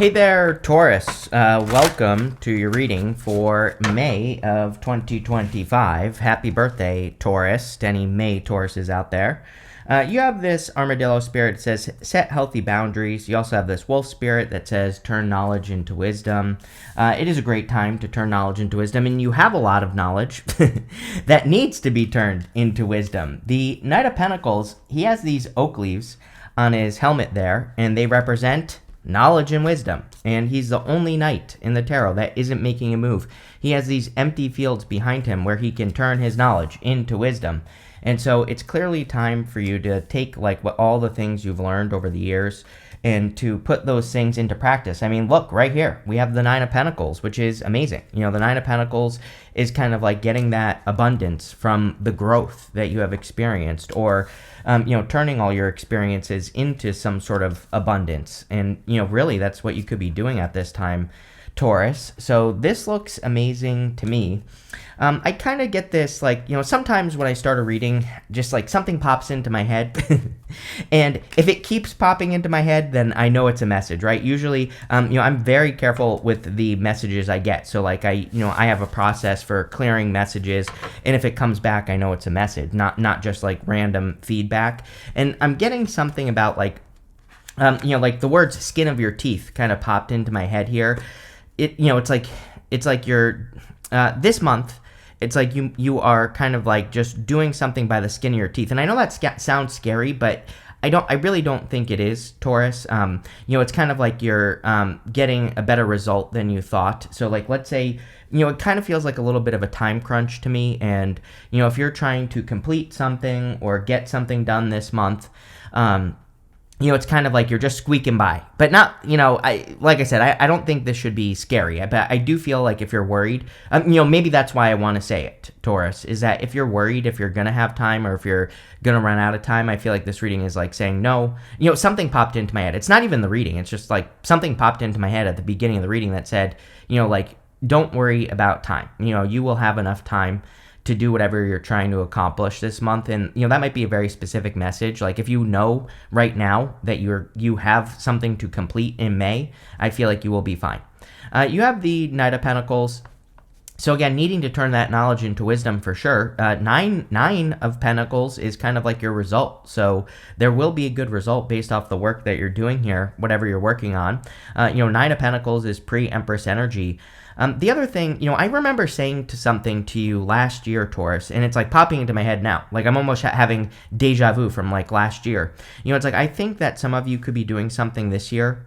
Hey there, Taurus. Welcome to your reading for May of 2025. Happy birthday, Taurus, to any May Tauruses out there. You have this armadillo spirit that says set healthy boundaries. You also have this wolf spirit that says turn knowledge into wisdom. It is a great time to turn knowledge into wisdom, and you have a lot of knowledge that needs to be turned into wisdom. The Knight of Pentacles, he has these oak leaves on his helmet there, and they represent knowledge and wisdom, and he's the only knight in the tarot that isn't making a move. He has these empty fields behind him where he can turn his knowledge into wisdom, and so it's clearly time for you to take all the things you've learned over the years and to put those things into practice. I mean, look, right here, we have the Nine of Pentacles, which is amazing. You know, the Nine of Pentacles is kind of like getting that abundance from the growth that you have experienced, or, turning all your experiences into some sort of abundance. And, really that's what you could be doing at this time, Taurus. So this looks amazing to me. I kind of get this, sometimes when I start a reading, just something pops into my head. And if it keeps popping into my head, then I know it's a message, right? Usually, I'm very careful with the messages I get. So I have a process for clearing messages. And if it comes back, I know it's a message, not just random feedback. And I'm getting something about the words skin of your teeth kind of popped into my head here. It's like you're, this month, it's like you are kind of just doing something by the skin of your teeth. And I know that sounds scary, but I really don't think it is, Taurus. It's kind of like you're getting a better result than you thought. So let's say, it kind of feels like a little bit of a time crunch to me. And, if you're trying to complete something or get something done this month, it's kind of like you're just squeaking by, but not, like I said, I don't think this should be scary, but I do feel like if you're worried, maybe that's why I want to say it, Taurus, is that if you're worried, if you're going to have time, or if you're going to run out of time, I feel like this reading is saying, no, something popped into my head. It's not even the reading. It's just something popped into my head at the beginning of the reading that said, don't worry about time. You will have enough time to do whatever you're trying to accomplish this month. And, that might be a very specific message. If you know right now that you have something to complete in May, I feel like you will be fine. You have the Knight of Pentacles. So again, needing to turn that knowledge into wisdom for sure. Nine of Pentacles is kind of like your result. So there will be a good result based off the work that you're doing here, whatever you're working on. Nine of Pentacles is pre-Empress energy. The other thing, I remember saying something to you last year, Taurus, and it's popping into my head now. I'm almost having deja vu from last year. It's I think that some of you could be doing something this year,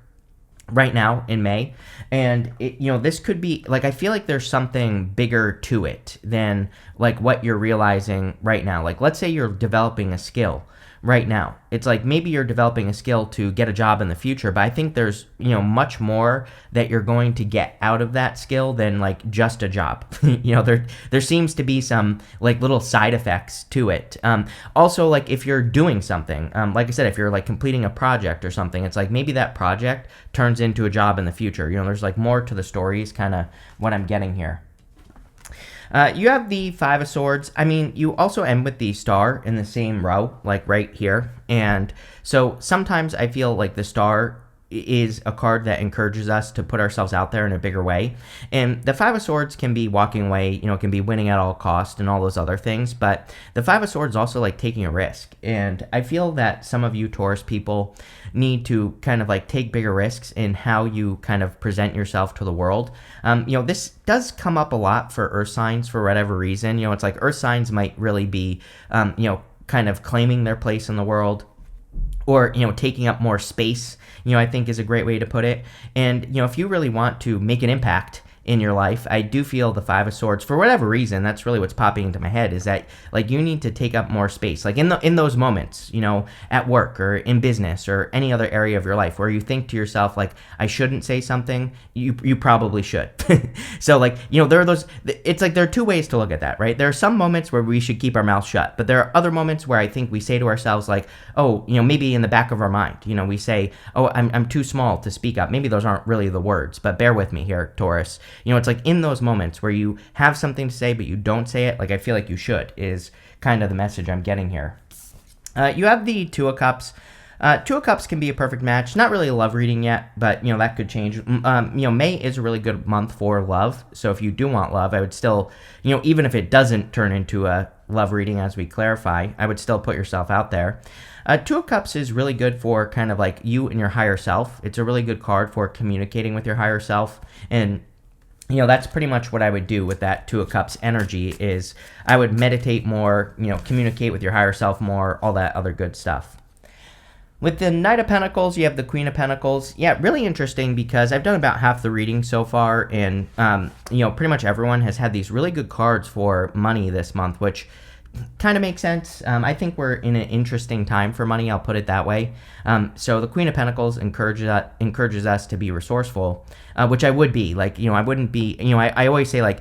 right now in May, and this could be I feel like there's something bigger to it than what you're realizing right now. Let's say you're developing a skill right now. It's maybe you're developing a skill to get a job in the future, but I think there's much more that you're going to get out of that skill than just a job. There seems to be some little side effects to it. Also, if you're doing something, like I said, if you're completing a project or something, it's maybe that project turns into a job in the future. There's more to the story is kind of what I'm getting here. You have the Five of Swords. I mean, you also end with the Star in the same row, right here. And so sometimes I feel the Star is a card that encourages us to put ourselves out there in a bigger way. And the Five of Swords can be walking away, can be winning at all cost and all those other things. But the Five of Swords is also taking a risk. And I feel that some of you Taurus people need to kind of take bigger risks in how you kind of present yourself to the world. This does come up a lot for earth signs for whatever reason. It's earth signs might really be, kind of claiming their place in the world, or, taking up more space, I think is a great way to put it. And, if you really want to make an impact in your life, I do feel the Five of Swords, for whatever reason, that's really what's popping into my head, is that you need to take up more space, in those moments, at work or in business or any other area of your life where you think to yourself, I shouldn't say something, you probably should. So there are those, it's there are two ways to look at that, right? There are some moments where we should keep our mouth shut, but there are other moments where I think we say to ourselves maybe in the back of our mind, we say, oh, I'm too small to speak up. Maybe those aren't really the words, but bear with me here, Taurus. It's in those moments where you have something to say, but you don't say it, I feel like you should, is kind of the message I'm getting here. You have the Two of Cups. Two of Cups can be a perfect match. Not really a love reading yet, but that could change. May is a really good month for love. So if you do want love, I would still, even if it doesn't turn into a love reading as we clarify, I would still put yourself out there. Two of Cups is really good for kind of like you and your higher self. It's a really good card for communicating with your higher self, and that's pretty much what I would do with that Two of Cups energy. Is I would meditate more, communicate with your higher self more, all that other good stuff. With the Knight of Pentacles, you have the Queen of Pentacles. Yeah, really interesting because I've done about half the reading so far, and pretty much everyone has had these really good cards for money this month, which kind of makes sense. I think we're in an interesting time for money, I'll put it that way. So the Queen of Pentacles encourages us to be resourceful, which I would be. Like, I wouldn't be, I always say, like,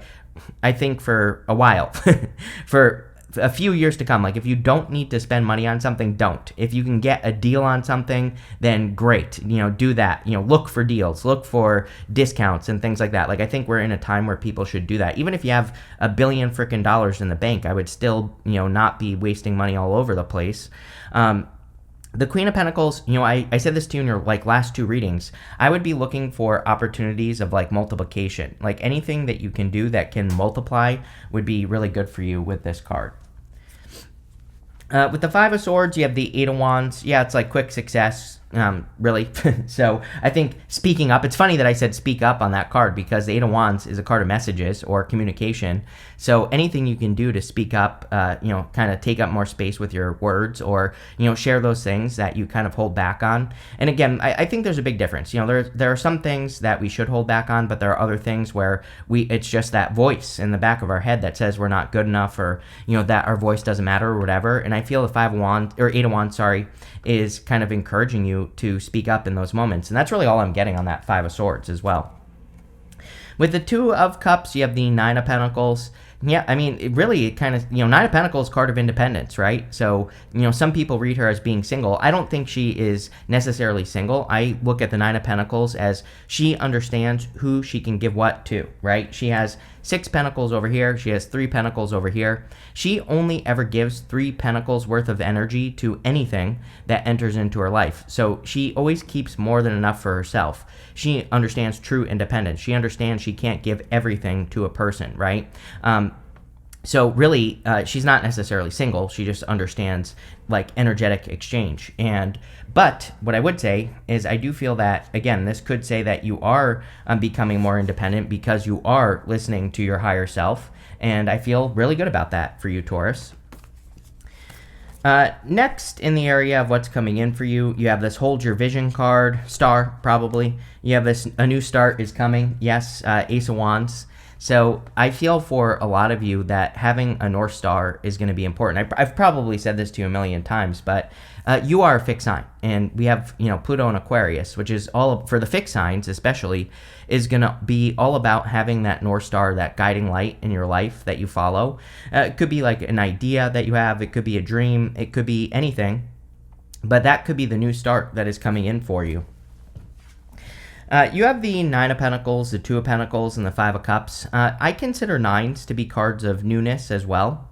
I think for a while, for a few years to come, like, if you don't need to spend money on something, don't. If you can get a deal on something, then great, do that. Look for deals, look for discounts and things like that. Like, I think we're in a time where people should do that. Even if you have $1 billion freaking dollars in the bank, I would still, not be wasting money all over the place. The Queen of Pentacles, I said this to you in your last two readings. I would be looking for opportunities of multiplication. Like, anything that you can do that can multiply would be really good for you with this card. With the Five of Swords, you have the Eight of Wands. Yeah, it's like quick success, really. So I think speaking up, it's funny that I said speak up on that card because the Eight of Wands is a card of messages or communication. So anything you can do to speak up, kind of take up more space with your words, or, share those things that you kind of hold back on. And again, I think there's a big difference. There are some things that we should hold back on, but there are other things where it's just that voice in the back of our head that says we're not good enough, or, that our voice doesn't matter or whatever. And I feel the Five of Wands, or Eight of Wands, is kind of encouraging you to speak up in those moments. And that's really all I'm getting on that Five of Swords as well. With the Two of Cups, you have the Nine of Pentacles. Yeah, I mean, it kind of, Nine of Pentacles, card of independence, right? So, some people read her as being single. I don't think she is necessarily single. I look at the Nine of Pentacles as she understands who she can give what to, right? She has 6 pentacles over here. She has 3 pentacles over here. She only ever gives 3 pentacles worth of energy to anything that enters into her life. So she always keeps more than enough for herself. She understands true independence. She understands she can't give everything to a person, right? So really, she's not necessarily single. She just understands energetic exchange. But what I would say is I do feel that, again, this could say that you are becoming more independent because you are listening to your higher self. And I feel really good about that for you, Taurus. Next, in the area of what's coming in for you, you have this Hold Your Vision card, Star, probably. You have this, a new start is coming. Yes, Ace of Wands. So I feel for a lot of you that having a North Star is going to be important. I've probably said this to you a million times, but you are a fixed sign. And we have, Pluto and Aquarius, which is all, for the fixed signs especially, is going to be all about having that North Star, that guiding light in your life that you follow. It could be like an idea that you have. It could be a dream. It could be anything. But that could be the new start that is coming in for you. You have the Nine of Pentacles, the Two of Pentacles, and the Five of Cups. I consider nines to be cards of newness as well.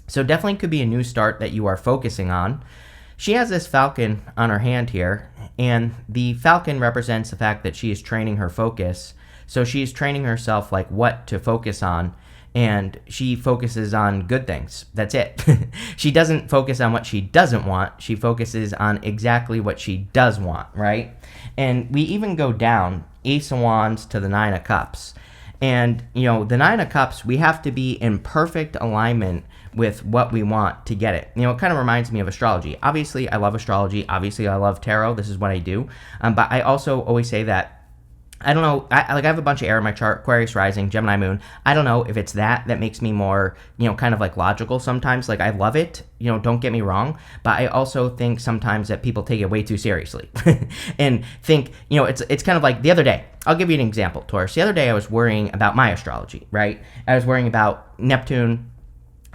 So definitely could be a new start that you are focusing on. She has this falcon on her hand here, and the falcon represents the fact that she is training her focus. So she's training herself what to focus on, and she focuses on good things. That's it. She doesn't focus on what she doesn't want. She focuses on exactly what she does want, right? And we even go down Ace of Wands to the Nine of Cups. And, the Nine of Cups, we have to be in perfect alignment with what we want to get it. It kind of reminds me of astrology. Obviously, I love astrology. Obviously, I love tarot. This is what I do. But I also always say that I don't know, I have a bunch of air in my chart, Aquarius rising, Gemini moon. I don't know if it's that makes me more, kind of logical sometimes. I love it, don't get me wrong, but I also think sometimes that people take it way too seriously and think, it's kind of like the other day. I'll give you an example, Taurus. The other day I was worrying about my astrology, right? I was worrying about Neptune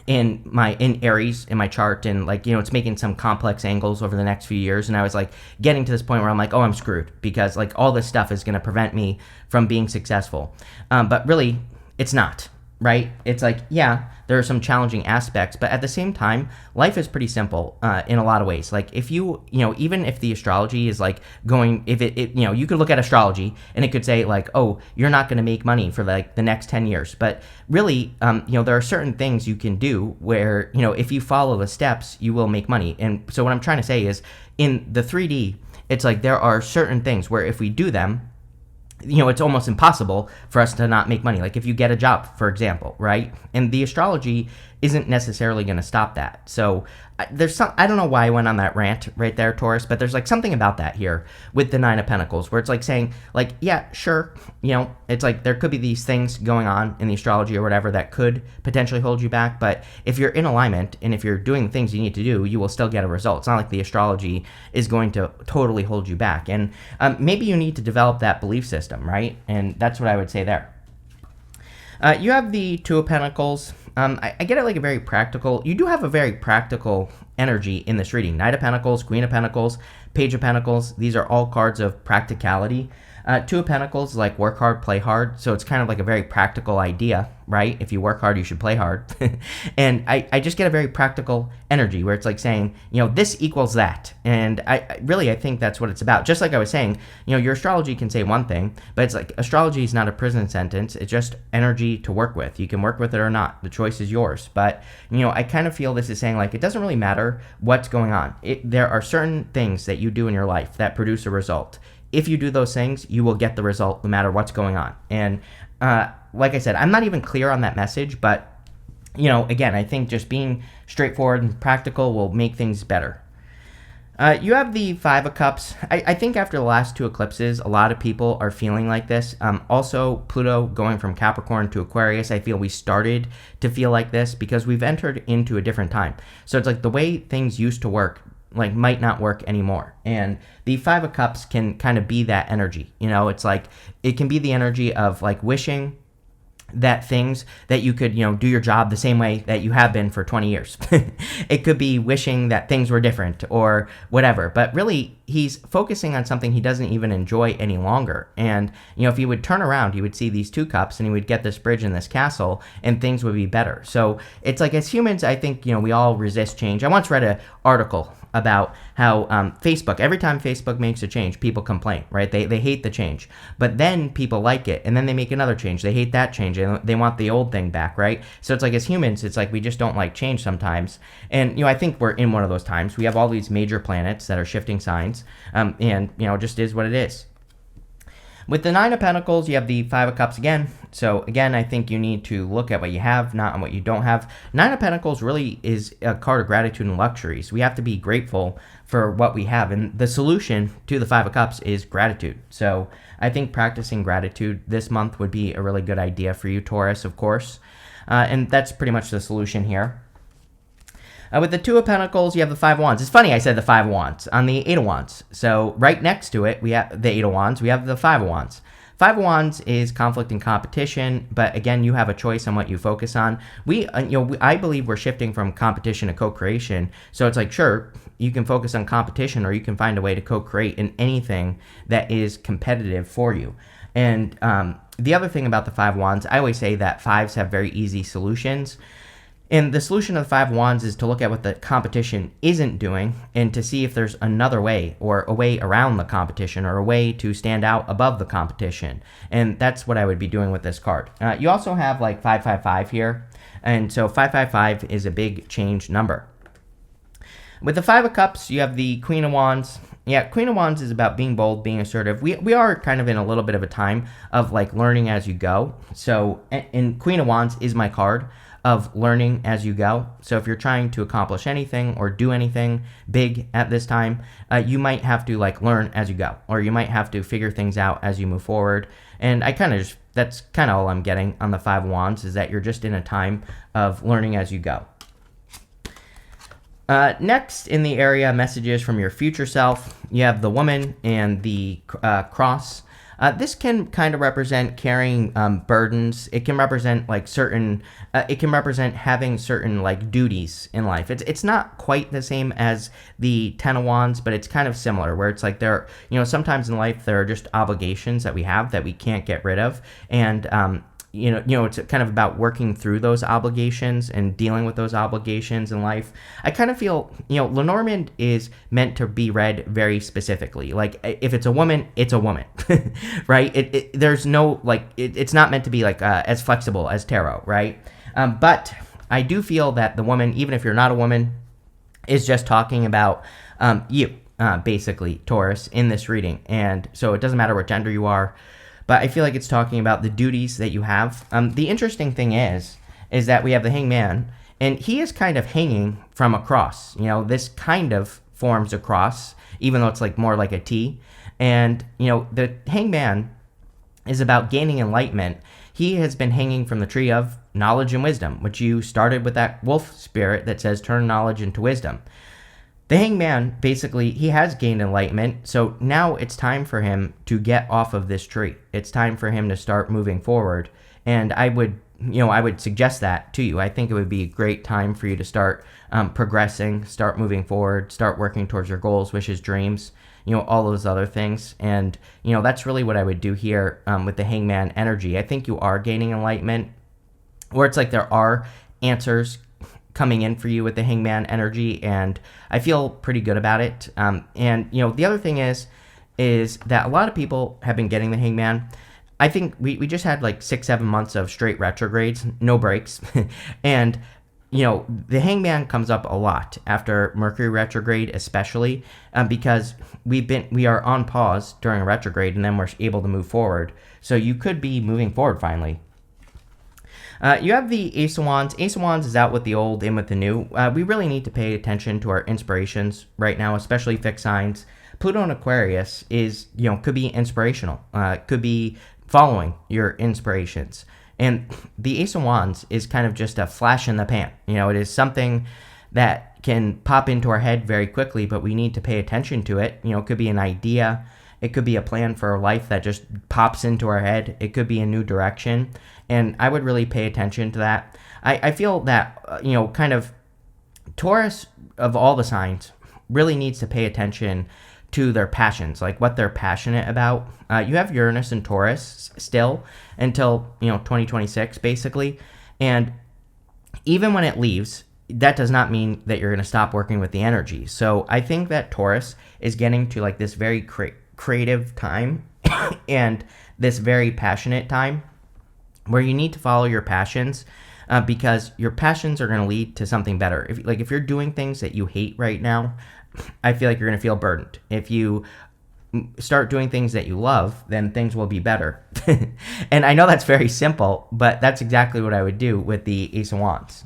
in Aries in my chart, and it's making some complex angles over the next few years, and I was getting to this point where I'm oh, I'm screwed because all this stuff is going to prevent me from being successful, but really it's not. right? It's like, yeah, there are some challenging aspects, but at the same time, life is pretty simple in a lot of ways. Like if even if the astrology is like going, if you could look at astrology and it could say like, oh, you're not going to make money for like the next 10 years. But really, there are certain things you can do where, if you follow the steps, you will make money. And so what I'm trying to say is in the 3D, it's like there are certain things where if we do them, it's almost impossible for us to not make money. Like if you get a job, for example, right? And the astrology isn't necessarily going to stop that. So I don't know why I went on that rant right there, Taurus, but there's like something about that here with the Nine of Pentacles where it's like saying like, yeah, sure. It's like there could be these things going on in the astrology or whatever that could potentially hold you back. But if you're in alignment and if you're doing the things you need to do, you will still get a result. It's not like the astrology is going to totally hold you back. And maybe you need to develop that belief system, right? And that's what I would say there. You have the Two of Pentacles. I get it like a very practical. You do have a very practical energy in this reading. Knight of Pentacles, Queen of Pentacles, Page of Pentacles. These are all cards of practicality. Two of Pentacles is like work hard, play hard. So it's kind of like a very practical idea, right? If you work hard, you should play hard. And I just get a very practical energy where it's like saying, this equals that. And I think that's what it's about. Just like I was saying, your astrology can say one thing, but it's like astrology is not a prison sentence. It's just energy to work with. You can work with it or not. The choice is yours. But, I kind of feel this is saying like, it doesn't really matter what's going on. There are certain things that you do in your life that produce a result. If you do those things, you will get the result no matter what's going on. And like I said, I'm not even clear on that message, but, again, I think just being straightforward and practical will make things better. You have the Five of Cups. I think after the last two eclipses, a lot of people are feeling like this. Also, Pluto going from Capricorn to Aquarius, I feel we started to feel like this because we've entered into a different time. So it's like the way things used to work like might not work anymore. And the Five of Cups can kind of be that energy. It's like it can be the energy of like wishing that things that you could, do your job the same way that you have been for 20 years. It could be wishing that things were different or whatever. But really, he's focusing on something he doesn't even enjoy any longer. And, if he would turn around, he would see these two cups and he would get this bridge and this castle and things would be better. So it's like as humans, I think, we all resist change. I once read an article about how Facebook, every time Facebook makes a change, people complain, right? They hate the change. But then people like it, and then they make another change. They hate that change, and they want the old thing back, right? So it's like as humans, it's like we just don't like change sometimes. And, I think we're in one of those times. We have all these major planets that are shifting signs, and, it just is what it is. With the Nine of Pentacles, you have the Five of Cups again. So again, I think you need to look at what you have, not on what you don't have. Nine of Pentacles really is a card of gratitude and luxuries. We have to be grateful for what we have. And the solution to the Five of Cups is gratitude. So I think practicing gratitude this month would be a really good idea for you, Taurus, of course. And that's pretty much the solution here. With the Two of Pentacles, you have the Five of Wands. It's funny I said the Five of Wands on the Eight of Wands. So right next to it, we have the Eight of Wands. We have the Five of Wands. Five of Wands is conflict and competition, but again, you have a choice on what you focus on. I believe we're shifting from competition to co-creation. So it's like, sure, you can focus on competition or you can find a way to co-create in anything that is competitive for you. And the other thing about the Five of Wands, I always say that fives have very easy solutions. And the solution of the Five of Wands is to look at what the competition isn't doing and to see if there's another way or a way around the competition or a way to stand out above the competition. And that's what I would be doing with this card. You also have like 555 here. And so 555 is a big change number. With the Five of Cups, you have the Queen of Wands. Yeah, Queen of Wands is about being bold, being assertive. We are kind of in a little bit of a time of like learning as you go. So, and Queen of Wands is my card of learning as you go. So if you're trying to accomplish anything or do anything big at this time, you might have to like learn as you go, or you might have to figure things out as you move forward. And that's kind of all I'm getting on the Five of Wands, is that you're just in a time of learning as you go. Next in the area, messages from your future self, you have the Woman and the Cross. This can kind of represent carrying burdens. It can represent like it can represent having certain like duties in life. It's not quite the same as the Ten of Wands, but it's kind of similar, where it's like sometimes in life there are just obligations that we have that we can't get rid of. And it's kind of about working through those obligations and dealing with those obligations in life. I kind of feel, Lenormand is meant to be read very specifically. Like, if it's a woman, it's a woman, right? There's no, like, it's not meant to be, like, as flexible as tarot, right? But I do feel that the woman, even if you're not a woman, is just talking about you, basically, Taurus, in this reading. And so it doesn't matter what gender you are, but I feel like it's talking about the duties that you have. The interesting thing is that we have the Hangman, and he is kind of hanging from a cross. This kind of forms a cross, even though it's like more like a T. And, the Hangman is about gaining enlightenment. He has been hanging from the tree of knowledge and wisdom, which you started with that wolf spirit that says turn knowledge into wisdom. The Hangman, basically, he has gained enlightenment, so now it's time for him to get off of this tree. It's time for him to start moving forward, and I would suggest that to you. I think it would be a great time for you to start progressing, start moving forward, start working towards your goals, wishes, dreams, all those other things. And, that's really what I would do here with the Hangman energy. I think you are gaining enlightenment, or it's like there are answers coming in for you with the Hangman energy, and I feel pretty good about it. And the other thing is that a lot of people have been getting the Hangman. I think we just had like 6-7 months of straight retrogrades, no breaks, and the Hangman comes up a lot after Mercury retrograde, especially because we are on pause during a retrograde, and then we're able to move forward. So you could be moving forward finally. You have the Ace of Wands. Ace of Wands is out with the old, in with the new. We really need to pay attention to our inspirations right now, especially fixed signs. Pluto in Aquarius could be inspirational. Could be following your inspirations. And the Ace of Wands is kind of just a flash in the pan. It is something that can pop into our head very quickly, but we need to pay attention to it. It could be an idea. It could be a plan for our life that just pops into our head. It could be a new direction. And I would really pay attention to that. I feel that, kind of Taurus, of all the signs, really needs to pay attention to their passions, like what they're passionate about. You have Uranus and Taurus still until, 2026, basically. And even when it leaves, that does not mean that you're going to stop working with the energy. So I think that Taurus is getting to like this very creative time and this very passionate time where you need to follow your passions because your passions are going to lead to something better. If you're doing things that you hate right now, I feel like you're going to feel burdened. If you start doing things that you love, then things will be better. And I know that's very simple, but that's exactly what I would do with the Ace of Wands.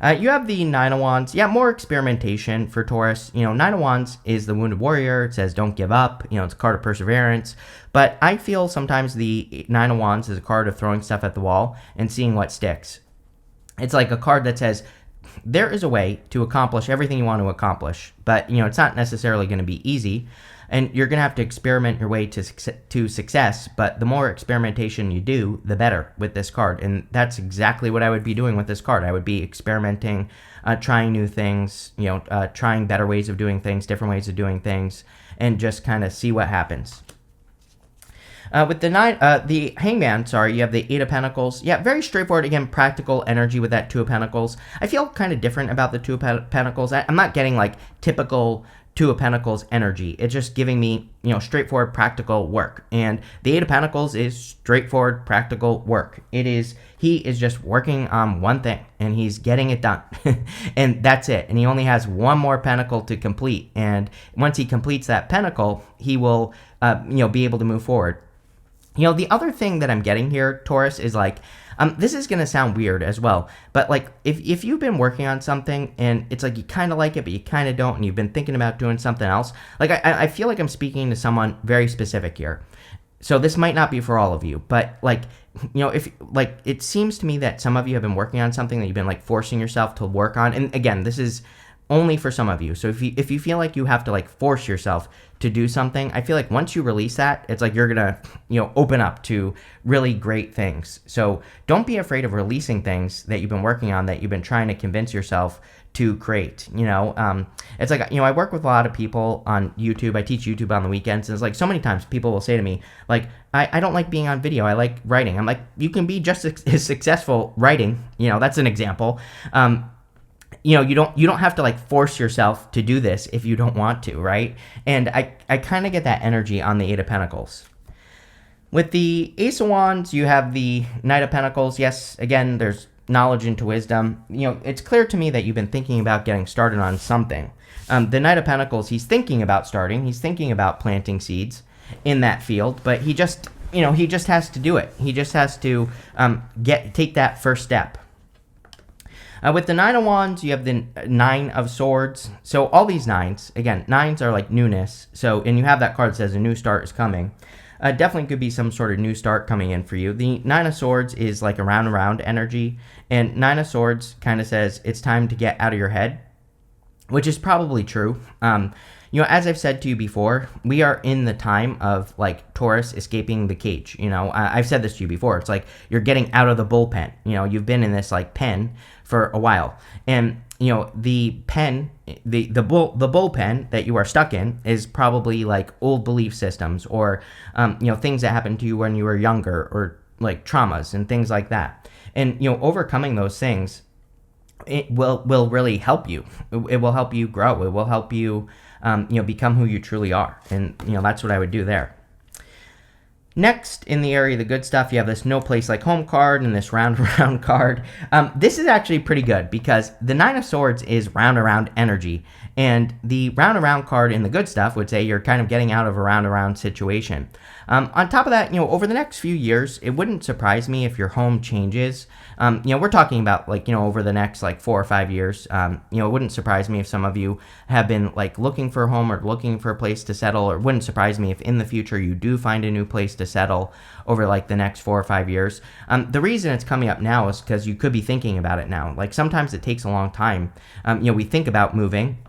You have the Nine of Wands. Yeah, more experimentation for Taurus. Nine of Wands is the Wounded Warrior. It says don't give up. It's a card of perseverance. But I feel sometimes the Nine of Wands is a card of throwing stuff at the wall and seeing what sticks. It's like a card that says there is a way to accomplish everything you want to accomplish, but it's not necessarily going to be easy, and you're going to have to experiment your way to success. But the more experimentation you do, the better with this card, and that's exactly what I would be doing with this card. I would be experimenting, trying new things, trying better ways of doing things, different ways of doing things, and just kind of see what happens. With the Hangman, you have the Eight of Pentacles. Yeah, very straightforward. Again, practical energy with that Two of Pentacles. I feel kind of different about the Two of Pentacles. I'm not getting like typical Two of Pentacles energy. It's just giving me, straightforward, practical work. And the Eight of Pentacles is straightforward, practical work. He is just working on one thing, and he's getting it done. And that's it. And he only has one more pentacle to complete. And once he completes that pentacle, he will, be able to move forward. The other thing that I'm getting here, Taurus, is like, this is going to sound weird as well, but like if you've been working on something and it's like you kind of like it, but you kind of don't, and you've been thinking about doing something else, like I feel like I'm speaking to someone very specific here. So this might not be for all of you, but like, if like it seems to me that some of you have been working on something that you've been like forcing yourself to work on. And again, this is only for some of you. So if you feel like you have to like force yourself to do something, I feel like once you release that, it's like you're gonna open up to really great things. So don't be afraid of releasing things that you've been working on, that you've been trying to convince yourself to create. It's like, I work with a lot of people on YouTube. I teach YouTube on the weekends, and it's like so many times people will say to me, like, I don't like being on video. I like writing. I'm like, you can be just as successful writing. That's an example. You don't have to like force yourself to do this if you don't want to, right? And I kind of get that energy on the Eight of Pentacles. With the Ace of Wands, you have the Knight of Pentacles. Yes, again, there's knowledge into wisdom. It's clear to me that you've been thinking about getting started on something. The Knight of Pentacles, he's thinking about starting. He's thinking about planting seeds in that field, but he just has to do it. He just has to take that first step. With the Nine of Wands, you have the Nine of Swords. So all these nines, again, nines are like newness. And you have that card that says a new start is coming. Definitely could be some sort of new start coming in for you. The Nine of Swords is like a round and round energy. And Nine of Swords kind of says it's time to get out of your head, which is probably true. As I've said to you before, we are in the time of like Taurus escaping the cage. I've said this to you before. It's like you're getting out of the bullpen. You've been in this like pen for a while. And, the pen, the bullpen that you are stuck in is probably like old belief systems or, things that happened to you when you were younger or like traumas and things like that. And, overcoming those things, it will really help you. It will help you grow. It will help you, become who you truly are. And, that's what I would do there. Next, in the area of the good stuff, you have this No Place Like Home card and this Round Around card. This is actually pretty good because the Nine of Swords is round around energy. And the Round Around card in the good stuff would say you're kind of getting out of a round around situation. On top of that, over the next few years, it wouldn't surprise me if your home changes. We're talking about like, over the next like 4 or 5 years. It wouldn't surprise me if some of you have been like looking for a home or looking for a place to settle, or it wouldn't surprise me if in the future you do find a new place to settle over like the next 4 or 5 years. The reason it's coming up now is because you could be thinking about it now. Like sometimes it takes a long time. We think about moving.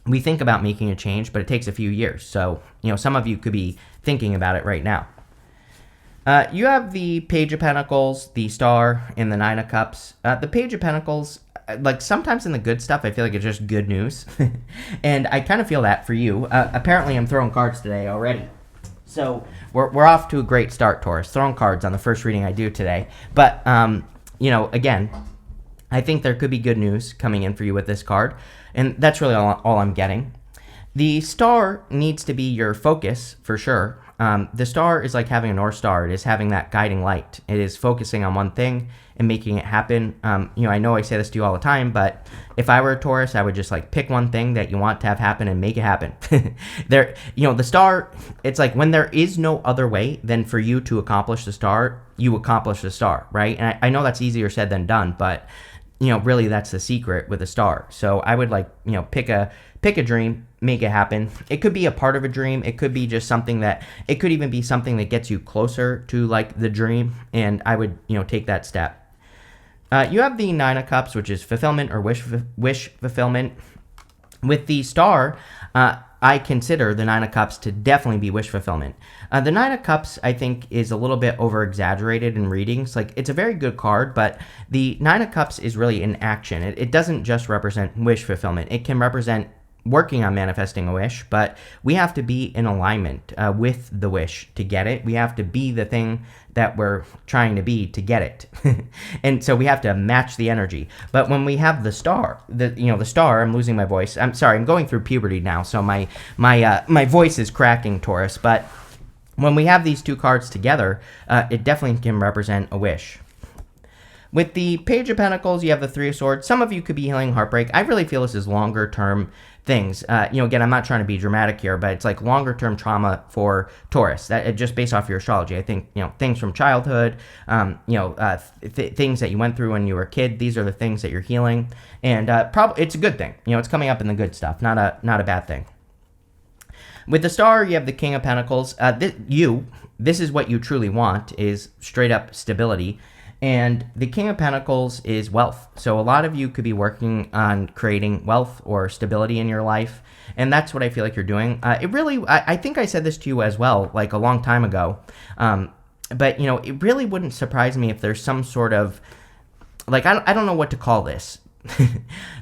We think about making a change, but it takes a few years. So, some of you could be thinking about it right now. You have the Page of Pentacles, the Star, and the Nine of Cups. The Page of Pentacles, like sometimes in the good stuff, I feel like it's just good news. And I kind of feel that for you. Apparently, I'm throwing cards today already. So we're off to a great start, Taurus. Throwing cards on the first reading I do today. But, again, I think there could be good news coming in for you with this card. And that's really all I'm getting. The Star needs to be your focus for sure. The Star is like having a North Star. It is having that guiding light. It is focusing on one thing and making it happen. I know I say this to you all the time, but if I were a Taurus, I would just like pick one thing that you want to have happen and make it happen. The Star, it's like when there is no other way than for you to accomplish the Star, you accomplish the Star, right? And I know that's easier said than done, but really that's the secret with a Star. So I would like, pick a dream, make it happen. It could be a part of a dream. It could be just something it could even be something that gets you closer to like the dream. And I would, take that step. You have the Nine of Cups, which is fulfillment or wish fulfillment. With the Star, I consider the Nine of Cups to definitely be wish fulfillment. The Nine of Cups, I think, is a little bit over-exaggerated in readings. Like, it's a very good card, but the Nine of Cups is really in action. It doesn't just represent wish fulfillment. It can represent working on manifesting a wish, but we have to be in alignment with the wish to get it. We have to be the thing that we're trying to be to get it. And so we have to match the energy. But when we have the Star, the Star, I'm losing my voice. I'm sorry, I'm going through puberty now, so my voice is cracking, Taurus. But when we have these two cards together, it definitely can represent a wish. With the Page of Pentacles, you have the Three of Swords. Some of you could be healing heartbreak. I really feel this is longer term things. Again, I'm not trying to be dramatic here, but it's like longer term trauma for Taurus. That just based off your astrology. I think, things from childhood, things that you went through when you were a kid. These are the things that you're healing, and probably it's a good thing. It's coming up in the good stuff, not a bad thing. With the Star, you have the King of Pentacles. This is what you truly want, is straight up stability. And the King of Pentacles is wealth. So a lot of you could be working on creating wealth or stability in your life. And that's what I feel like you're doing. I think I said this to you as well, like a long time ago. But, it really wouldn't surprise me if there's some sort of, like, I don't know what to call this.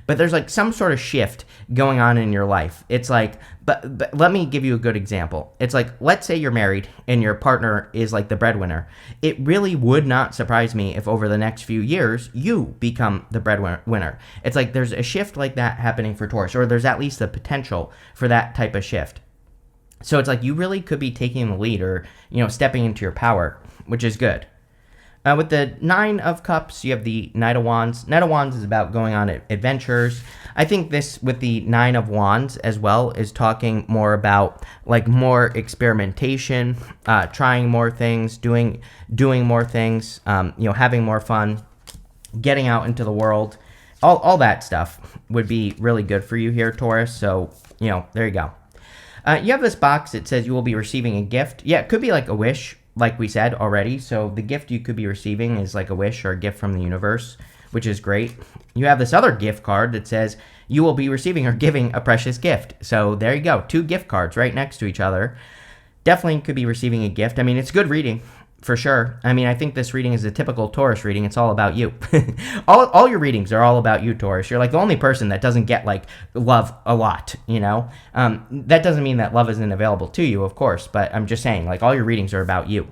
but there's like some sort of shift going on in your life. It's like, but let me give you a good example. It's like, let's say you're married and your partner is like the breadwinner. It really would not surprise me if over the next few years you become the breadwinner. It's like there's a shift like that happening for Taurus, or there's at least the potential for that type of shift. So it's like you really could be taking the lead, or stepping into your power, which is good. With the Nine of Cups, you have the Knight of Wands. Knight of Wands is about going on adventures. I think this, with the Nine of Wands as well, is talking more about like more experimentation, trying more things, doing more things, having more fun, getting out into the world. All that stuff would be really good for you here, Taurus. So, there you go. You have this box. It says you will be receiving a gift. Yeah, it could be like a wish, like we said already. So the gift you could be receiving is like a wish or a gift from the universe, which is great. You have this other gift card that says you will be receiving or giving a precious gift. So there you go. 2 gift cards right next to each other. Definitely could be receiving a gift. I mean, it's good reading for sure. I mean, I think this reading is a typical Taurus reading. It's all about you. all your readings are all about you, Taurus. You're like the only person that doesn't get like love a lot, That doesn't mean that love isn't available to you, of course, but I'm just saying, like, all your readings are about you.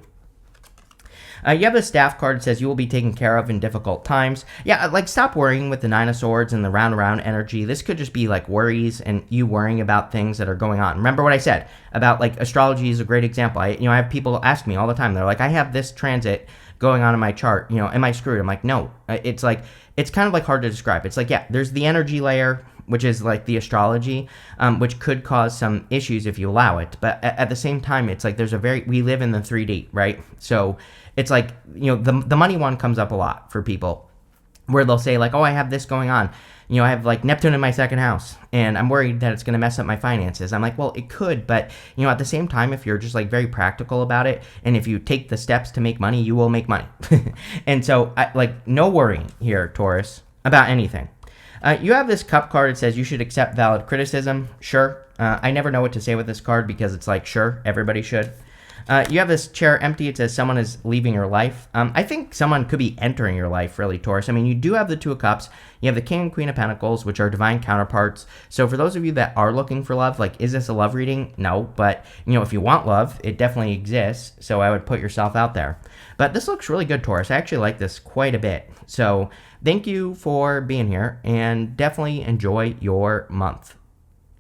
You have the staff card that says you will be taken care of in difficult times. Yeah, like stop worrying with the Nine of Swords and the round around energy. This could just be like worries and you worrying about things that are going on. Remember what I said about like astrology is a great example. I have people ask me all the time. They're like, I have this transit going on in my chart. Am I screwed? I'm like, no. It's like, it's kind of like hard to describe. It's like, yeah, there's the energy layer, which is like the astrology, which could cause some issues if you allow it. But at the same time, it's like we live in the 3D, right? So it's like, the money one comes up a lot for people where they'll say like, oh, I have this going on. I have like Neptune in my second house and I'm worried that it's going to mess up my finances. I'm like, well, it could, but at the same time, if you're just like very practical about it and if you take the steps to make money, you will make money. And so no worrying here, Taurus, about anything. You have this cup card. It says you should accept valid criticism. Sure. I never know what to say with this card because it's like, sure, everybody should. You have this chair empty. It says someone is leaving your life. I think someone could be entering your life, really, Taurus. I mean, you do have the Two of Cups. You have the King and Queen of Pentacles, which are divine counterparts. So for those of you that are looking for love, like, is this a love reading? No. But, if you want love, it definitely exists. So I would put yourself out there. But this looks really good, Taurus. I actually like this quite a bit. So thank you for being here and definitely enjoy your month.